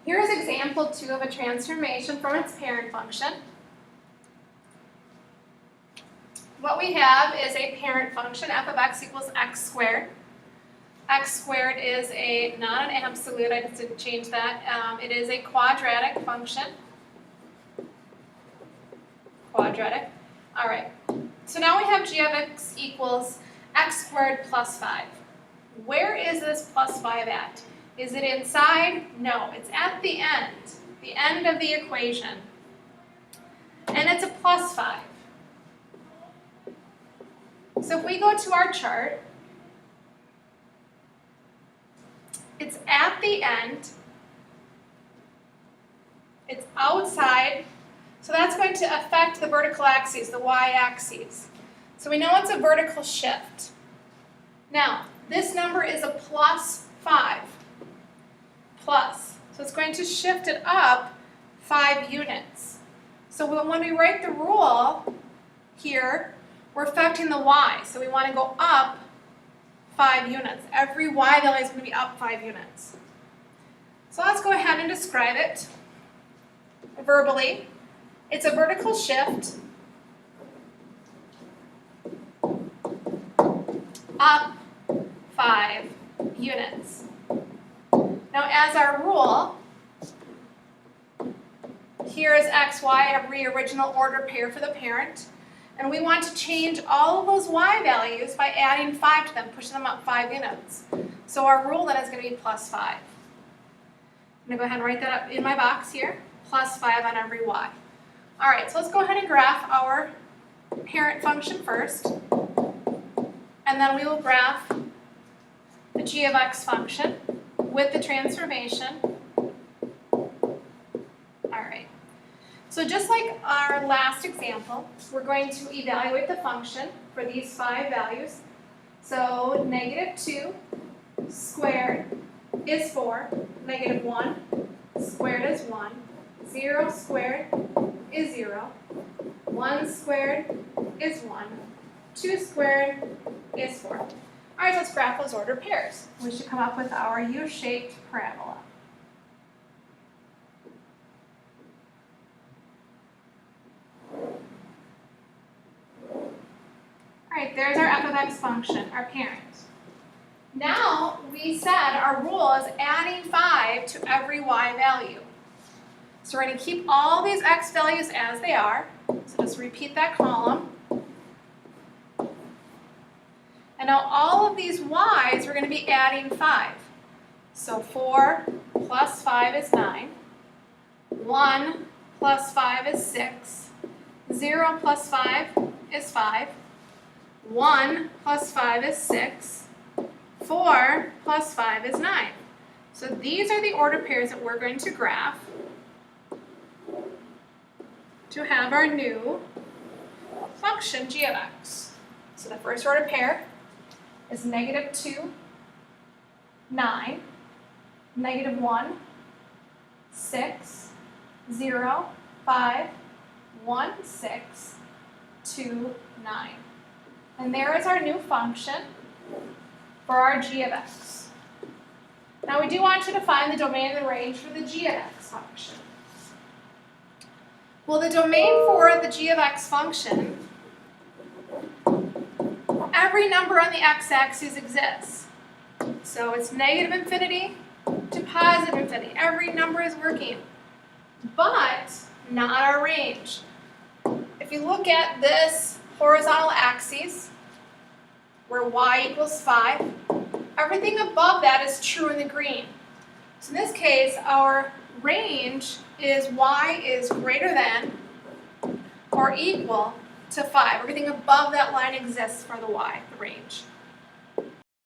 Here's example 2 of a transformation from its parent function. What we have is a parent function, f of x equals x squared. X squared is not an absolute, I just didn't change that. It is a quadratic function. Quadratic. All right. So now we have g of x equals x squared plus 5. Where is this plus 5 at? Is it inside? No, it's at the end of the equation. And it's a plus 5. So if we go to our chart, it's at the end, it's outside, so that's going to affect the vertical axes, the y-axes. So we know it's a vertical shift. Now, this number is a plus 5. Plus, so it's going to shift it up 5 units. So when we write the rule here, we're affecting the y, so we want to go up 5 units. Every y value is going to be up 5 units. So let's go ahead and describe it verbally. It's a vertical shift up 5 units. Now as our rule, here is x, y, every original order pair for the parent. And we want to change all of those y values by adding 5 to them, pushing them up 5 units. So our rule then is going to be plus 5. I'm going to go ahead and write that up in my box here, plus 5 on every y. All right, so let's go ahead and graph our parent function first. And then we will graph the g of x function with the transformation. All right. So just like our last example, we're going to evaluate the function for these 5 values. So negative 2 squared is 4, negative 1 squared is 1, 0 squared is 0, 1 squared is 1, 2 squared is 4. All right, so let's graph those ordered pairs. We should come up with our U-shaped parabola. Alright, there's our f of x function, our parent. Now, we said our rule is adding 5 to every y value. So we're going to keep all these x values as they are. So just repeat that column. And now all of these y's, we're going to be adding 5. So 4 plus 5 is 9. 1 plus 5 is 6. 0 plus 5 is 5. 1 plus 5 is 6. 4 plus 5 is 9. So these are the order pairs that we're going to graph to have our new function g of x. So the first order pair is negative 2, 9, negative 1, 6, 0, 5, 1, 6, 2, 9. And there is our new function for our g of x. Now we do want you to find the domain and the range for the g of x function. Well, the domain for the g of x function, every number on the x-axis exists. So it's negative infinity to positive infinity. Every number is working, but not our range. If you look at this horizontal axis, where y equals 5, everything above that is true in the green. So in this case, our range is y is greater than or equal to 5. Everything above that line exists for the y, the range.